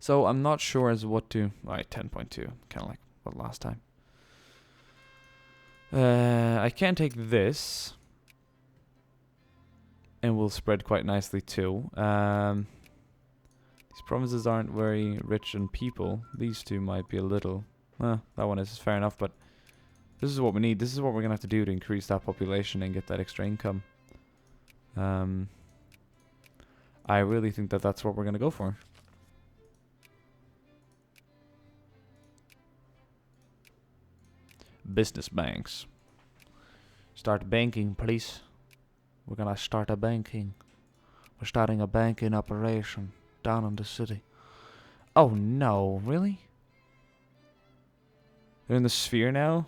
So I'm not sure as what to... Alright, 10.2. Kind of like what last time. I can take this. And we'll spread quite nicely too. These provinces aren't very rich in people. These two might be a little... that one is fair enough, but... This is what we need. This is what we're going to have to do to increase that population and get that extra income. I really think that that's what we're going to go for. Business banks. Start banking, please. We're going to start a banking. We're starting a banking operation down in the city. Oh no, really? They're in the sphere now?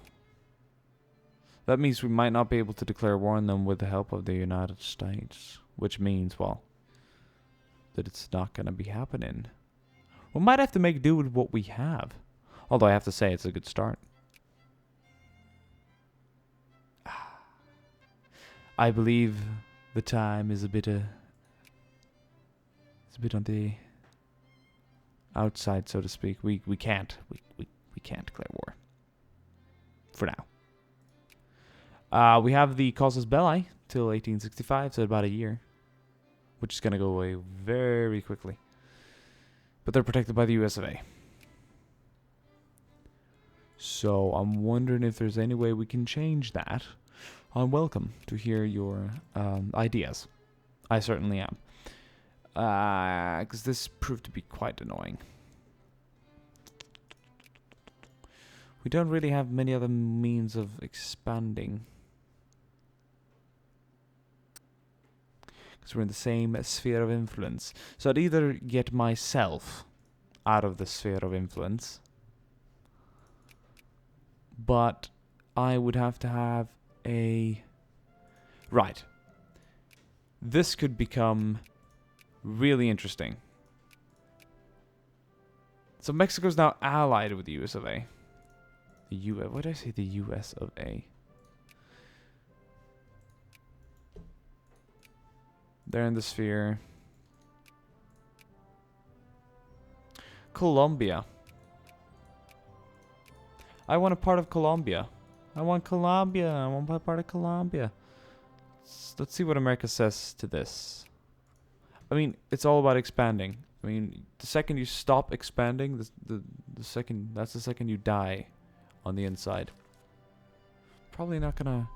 That means we might not be able to declare war on them with the help of the United States. Which means, well, that it's not going to be happening. We might have to make do with what we have. Although I have to say, it's a good start. I believe the time is a bit it's a bit on the outside, so to speak. We can't declare war. For now. We have the casus belli till 1865, so about a year. Which is going to go away very quickly. But they're protected by the US of A. So I'm wondering if there's any way we can change that. I'm welcome to hear your ideas. I certainly am. Because this proved to be quite annoying. We don't really have many other means of expanding. Because we're in the same sphere of influence. So I'd either get myself out of the sphere of influence. But I would have to have a... Right. This could become really interesting. So Mexico's now allied with the US of A. What did I say? The US of A. They're in the sphere. Colombia. I want a part of Colombia. I want Colombia. I want a part of Colombia. Let's see what America says to this. I mean, it's all about expanding. I mean, the second you stop expanding, the second that's the second you die on the inside. Probably not gonna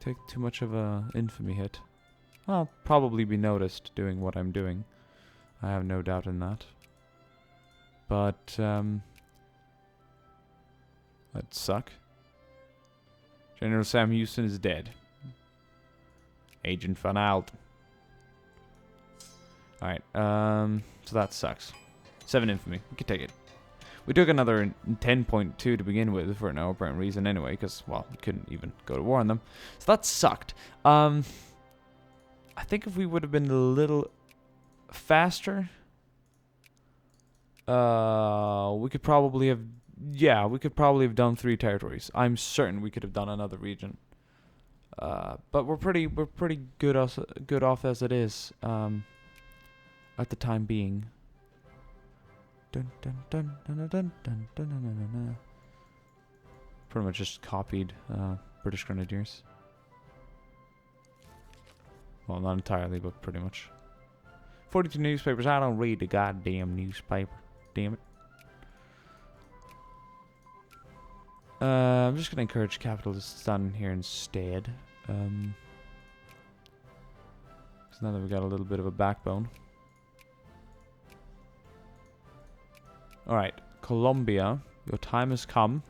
take too much of a infamy hit. I'll probably be noticed doing what I'm doing. I have no doubt in that. But that'd suck. General Sam Houston is dead. Agent Van Alden. Alright, so that sucks. 7 infamy. We could take it. We took another 10.2 to begin with for no apparent reason anyway, because, well, we couldn't even go to war on them. So that sucked. I think if we would have been a little faster, we could probably have... Yeah, we could probably have done 3 territories. I'm certain we could have done another region. But we're pretty good off as it is. At the time being. Dun, dun, dun, dun, dun, dun, dun, dun, dun, dun. Pretty much just copied British Grenadiers. Well, not entirely, but pretty much. 42 newspapers. I don't read the goddamn newspaper. Damn it. I'm just going to encourage capitalists down here instead. Because now that we've got a little bit of a backbone. Alright, Colombia, your time has come.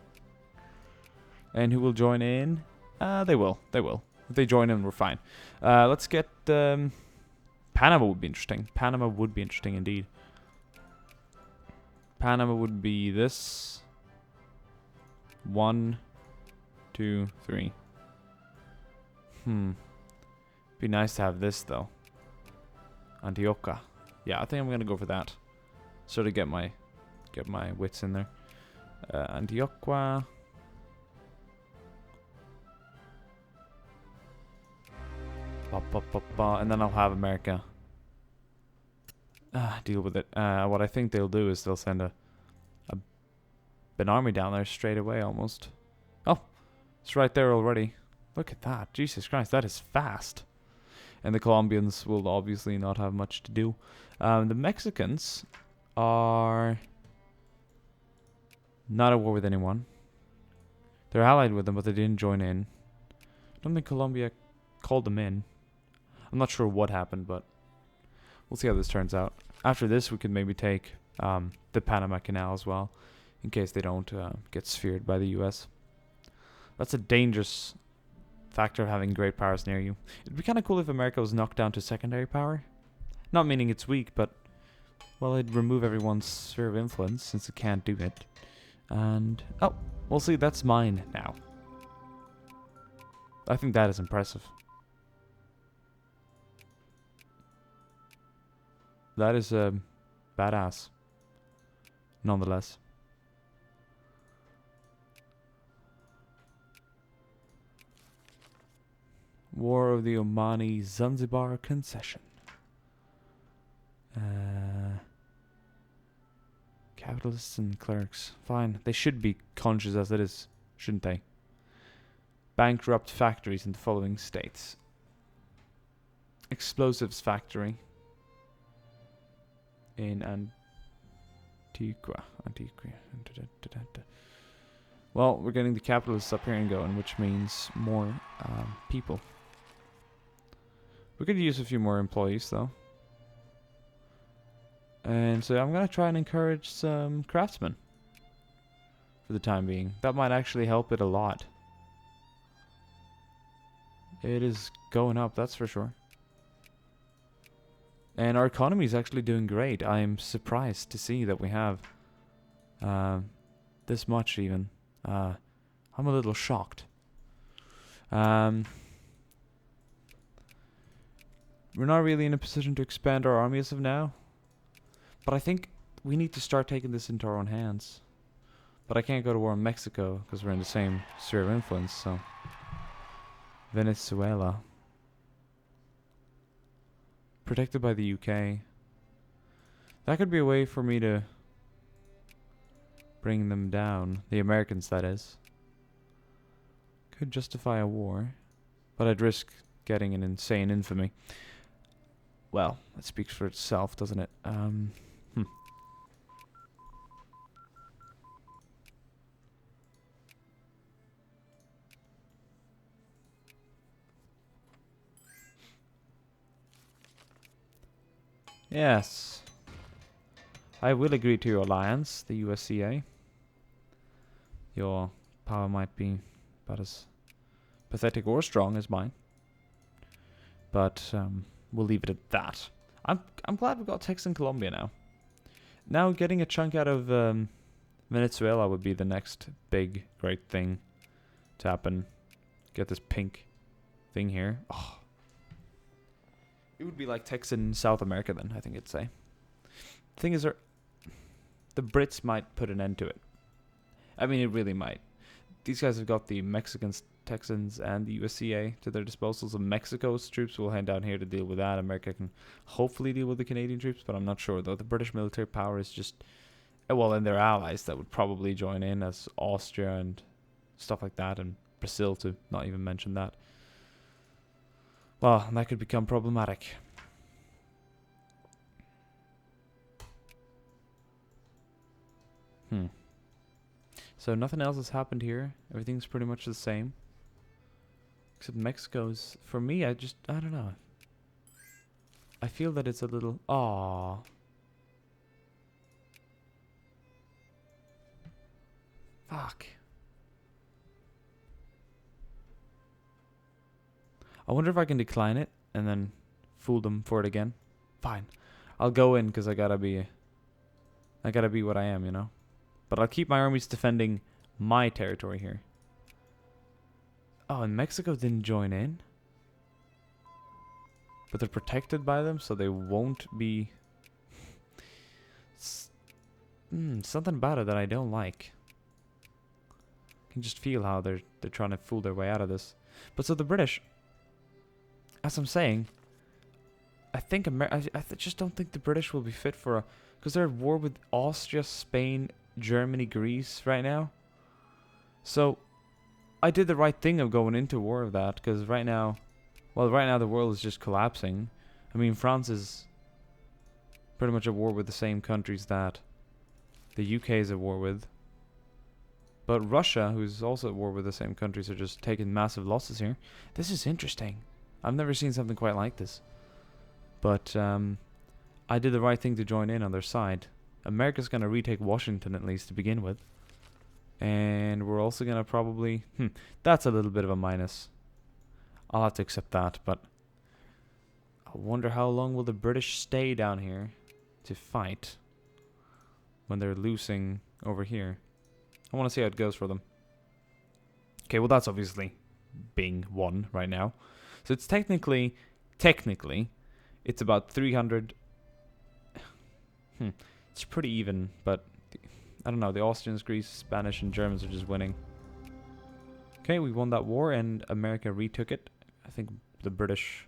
And who will join in? They will. If they join in, we're fine. Let's get... Panama would be interesting. Panama would be interesting indeed. Panama would be this. 1, 2, 3. Be nice to have this though. Antioquia. Yeah, I think I'm gonna go for that. So to get my wits in there. Antioquia. And then I'll have America deal with it. What I think they'll do is they'll send an army down there straight away almost. Oh, it's right there already. Look at that. Jesus Christ, that is fast. And the Colombians will obviously not have much to do. The Mexicans are not at war with anyone. They're allied with them, but they didn't join in. I don't think Colombia called them in. I'm not sure what happened, but we'll see how this turns out. After this, we could maybe take the Panama Canal as well, in case they don't get sphered by the US. That's a dangerous factor of having great powers near you. It'd be kind of cool if America was knocked down to secondary power. Not meaning it's weak, but, well, it'd remove everyone's sphere of influence, since it can't do it. And, oh, we'll see, that's mine now. I think that is impressive. That is badass, nonetheless. War of the Omani Zanzibar Concession. Capitalists and clerics. Fine. They should be conscious as it is, shouldn't they? Bankrupt factories in the following states. Explosives factory in Antigua. Well, we're getting the capitalists up here and going, which means more people. We could use a few more employees, though. And so I'm going to try and encourage some craftsmen for the time being. That might actually help it a lot. It is going up, that's for sure. And our economy is actually doing great. I am surprised to see that we have this much even. I'm a little shocked. We're not really in a position to expand our army as of now. But I think we need to start taking this into our own hands. But I can't go to war in Mexico because we're in the same sphere of influence, so. Venezuela. Protected by the UK. That could be a way for me to bring them down. The Americans, that is. Could justify a war. But I'd risk getting an insane infamy. Well, that speaks for itself, doesn't it? Yes. I will agree to your alliance, the USCA. Your power might be about as pathetic or strong as mine. But we'll leave it at that. I'm glad we got Texas and Colombia now. Now getting a chunk out of Venezuela would be the next big great thing to happen. Get this pink thing here. Oh. It would be like Texas in South America then, I think it'd say. The thing is, the Brits might put an end to it. I mean, it really might. These guys have got the Mexicans, Texans, and the USCA to their disposal, so Mexico's troops will head down here to deal with that. America can hopefully deal with the Canadian troops, but I'm not sure, though. The British military power is just... Well, and their allies that would probably join in, as Austria and stuff like that, and Brazil, to not even mention that. Well, that could become problematic. So nothing else has happened here. Everything's pretty much the same. Except Mexico's... For me, I don't know. I feel that it's a little... Aww. Fuck. I wonder if I can decline it and then fool them for it again. Fine. I'll go in because I gotta be what I am, you know? But I'll keep my armies defending my territory here. Oh, and Mexico didn't join in? But they're protected by them, so they won't be... something about it that I don't like. I can just feel how they're trying to fool their way out of this. But so the British... As I'm saying, I think just don't think the British will be fit for a, because they're at war with Austria, Spain, Germany, Greece right now. So I did the right thing of going into war of that, because right now the world is just collapsing. I mean, France is pretty much at war with the same countries that the UK is at war with. But Russia, who's also at war with the same countries, are just taking massive losses here. This is interesting. I've never seen something quite like this. But I did the right thing to join in on their side. America's going to retake Washington at least to begin with. And we're also going to probably... that's a little bit of a minus. I'll have to accept that, but... I wonder how long will the British stay down here to fight when they're losing over here. I want to see how it goes for them. Okay, well that's obviously being won right now. So it's technically, it's about 300. It's pretty even, but I don't know. The Austrians, Greece, Spanish, and Germans are just winning. Okay, we won that war, and America retook it. I think the British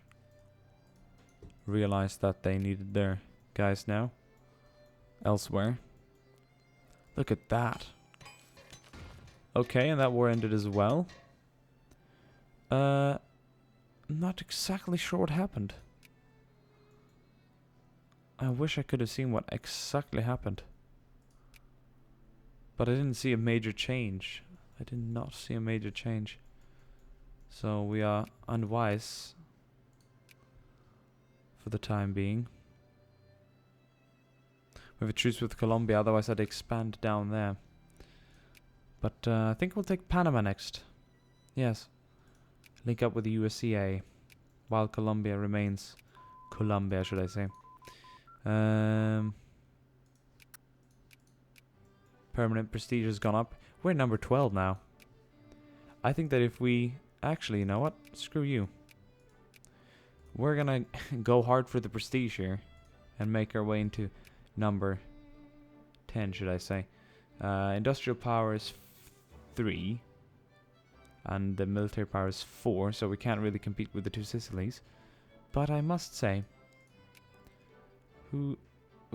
realized that they needed their guys now elsewhere. Look at that. Okay, and that war ended as well. I'm not exactly sure what happened. I wish I could have seen what exactly happened. But I didn't see a major change. I did not see a major change. So we are unwise for the time being. We have a truce with Colombia, otherwise I'd expand down there. But I think we'll take Panama next. Yes. Link up with the USCA while Colombia remains... Colombia, should I say. Permanent prestige has gone up. We're number 12 now. I think that if we... Actually, you know what? Screw you. We're gonna go hard for the prestige here. And make our way into number 10, should I say. Industrial power is 3. And the military power is 4. So we can't really compete with the two Sicilies. But I must say... we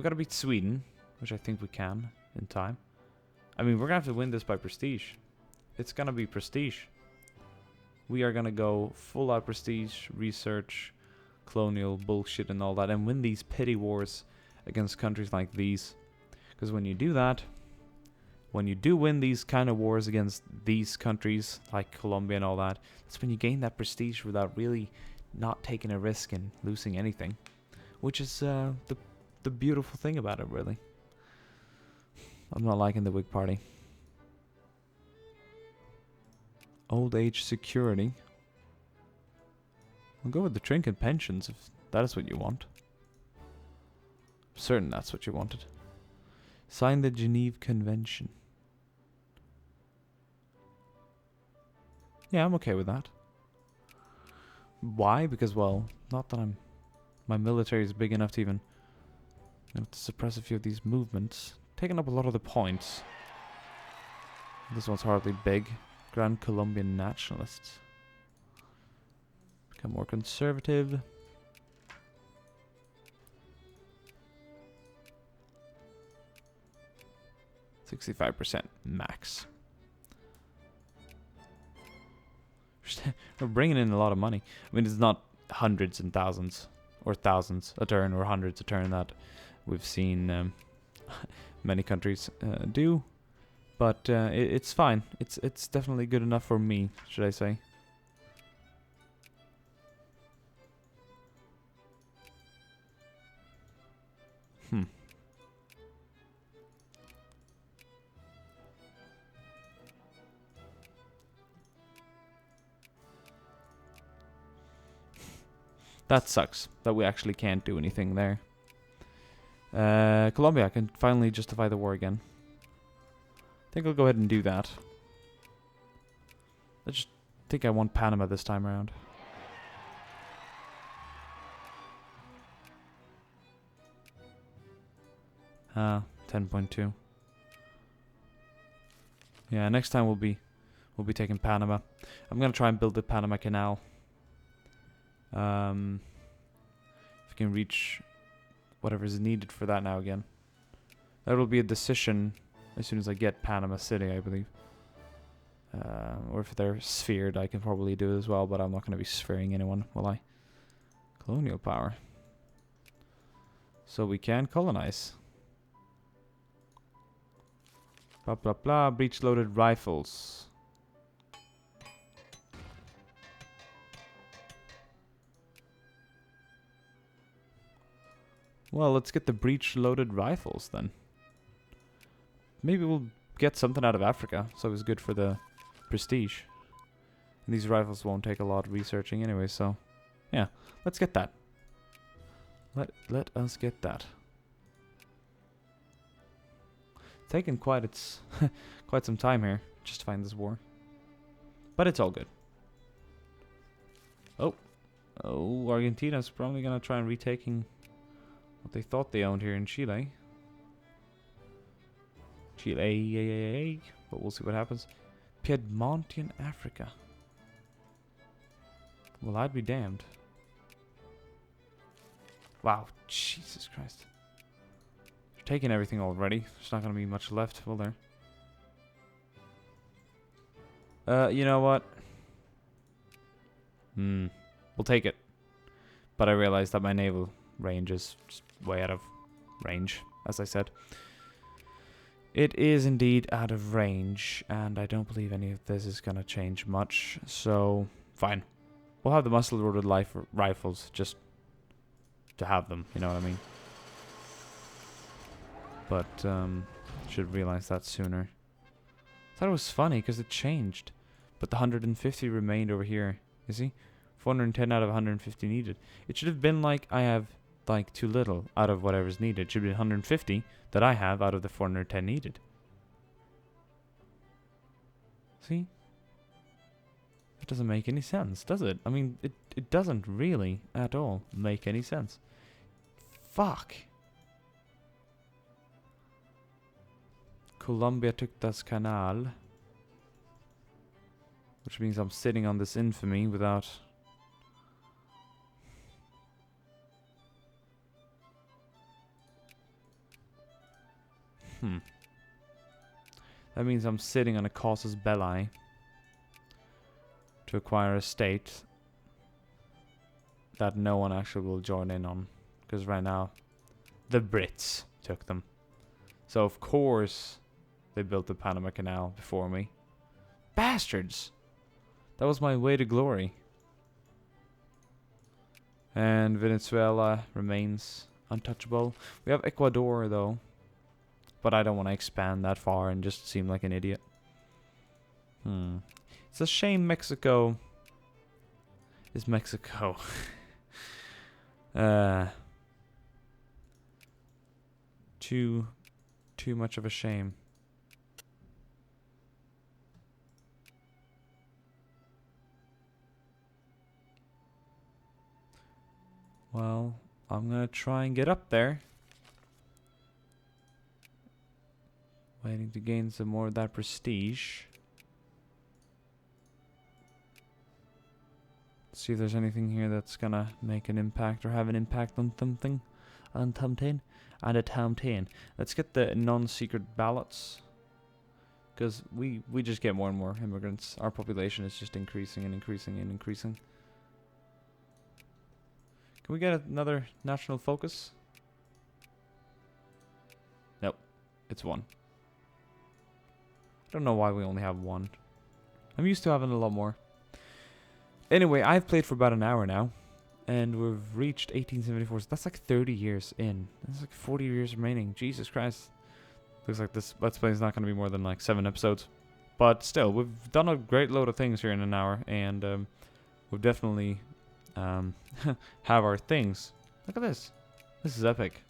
gotta beat Sweden. Which I think we can in time. I mean, we're gonna have to win this by prestige. It's gonna be prestige. We are gonna go full out prestige, research, colonial bullshit and all that, and win these petty wars against countries like these. Because when you do that, when you do win these kind of wars against these countries, like Colombia and all that, that's when you gain that prestige without really not taking a risk and losing anything. Which is the beautiful thing about it, really. I'm not liking the Whig Party. Old age security. I'll go with the trinket pensions if that is what you want. I'm certain that's what you wanted. Sign the Geneva Convention. Yeah, I'm okay with that. Why? Because, well, not that my military is big enough to even have to suppress a few of these movements. Taking up a lot of the points. This one's hardly big. Grand Colombian nationalists. Become more conservative. %65% max. We're bringing in a lot of money. I mean, it's not hundreds and thousands, or thousands a turn, or hundreds a turn that we've seen many countries do, but it's fine. It's definitely good enough for me, should I say? That sucks that we actually can't do anything there. Colombia, I can finally justify the war again. I think I'll go ahead and do that. I just think I want Panama this time around. Ah, 10.2. Yeah, next time we'll be taking Panama. I'm gonna try and build the Panama Canal. If we can reach whatever is needed for that now again. That will be a decision as soon as I get Panama City, I believe. Or if they're sphered, I can probably do it as well, but I'm not going to be sphering anyone, will I? Colonial power. So we can colonize. Blah, blah, blah. Breech-loaded rifles. Well, let's get the breech-loaded rifles then. Maybe we'll get something out of Africa, so it's good for the prestige. And these rifles won't take a lot of researching anyway, so yeah, let's get that. Let us get that. Taken quite some time here just to find this war, but it's all good. Oh, Argentina's probably gonna try and retaking what they thought they owned here in Chile. But we'll see what happens. Piedmontian Africa. Well, I'd be damned. Wow, Jesus Christ. They're taking everything already. There's not going to be much left, will there? You know what? We'll take it. But I realized that my naval range is just way out of range, as I said. It is indeed out of range, and I don't believe any of this is going to change much, so fine. We'll have the muzzle-loaded rifles just to have them, you know what I mean? But, should realize that sooner. I thought it was funny because it changed, but the 150 remained over here. You see? 410 out of 150 needed. It should have been like I have like too little out of whatever's needed. It should be 150 that I have out of the 410 needed. See? It doesn't make any sense, does it? I mean, it doesn't really at all make any sense. Fuck. Colombia took this canal. Which means I'm sitting on this infamy without... That means I'm sitting on a casus belli to acquire a state that no one actually will join in on. Because right now, the Brits took them. So of course, they built the Panama Canal before me. Bastards! That was my way to glory. And Venezuela remains untouchable. We have Ecuador though. But I don't want to expand that far and just seem like an idiot. It's a shame Mexico is Mexico. Too much of a shame. Well, I'm gonna try and get up there. Waiting to gain some more of that prestige. See if there's anything here that's gonna make an impact or have an impact on something. On Tomtain. And a Tomtain. Let's get the non-secret ballots. Because we just get more and more immigrants. Our population is just increasing and increasing and increasing. Can we get another national focus? Nope. It's one. I don't know why we only have one. I'm used to having a lot more. Anyway, I've played for about an hour now. And we've reached 1874. So that's like 30 years in. That's like 40 years remaining. Jesus Christ. Looks like this Let's Play is not going to be more than like 7 episodes. But still, we've done a great load of things here in an hour. And we've definitely have our things. Look at this. This is epic.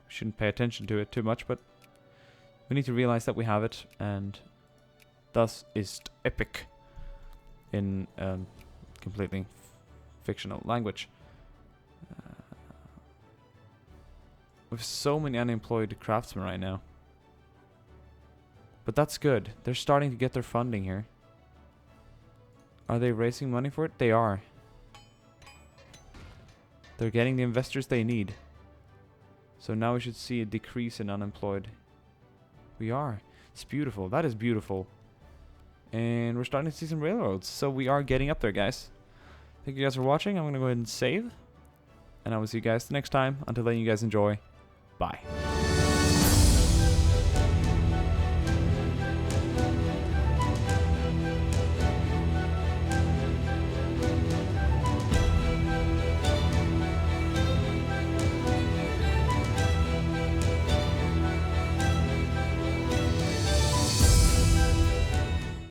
We shouldn't pay attention to it too much, but we need to realize that we have it. And thus is epic in completely fictional language. We have so many unemployed craftsmen right now. But that's good. They're starting to get their funding here. Are they raising money for it? They are. They're getting the investors they need. So now we should see a decrease in unemployed. We are. It's beautiful. That is beautiful. And we're starting to see some railroads. So we are getting up there, guys. Thank you guys for watching. I'm going to go ahead and save. And I will see you guys next time. Until then, you guys enjoy. Bye.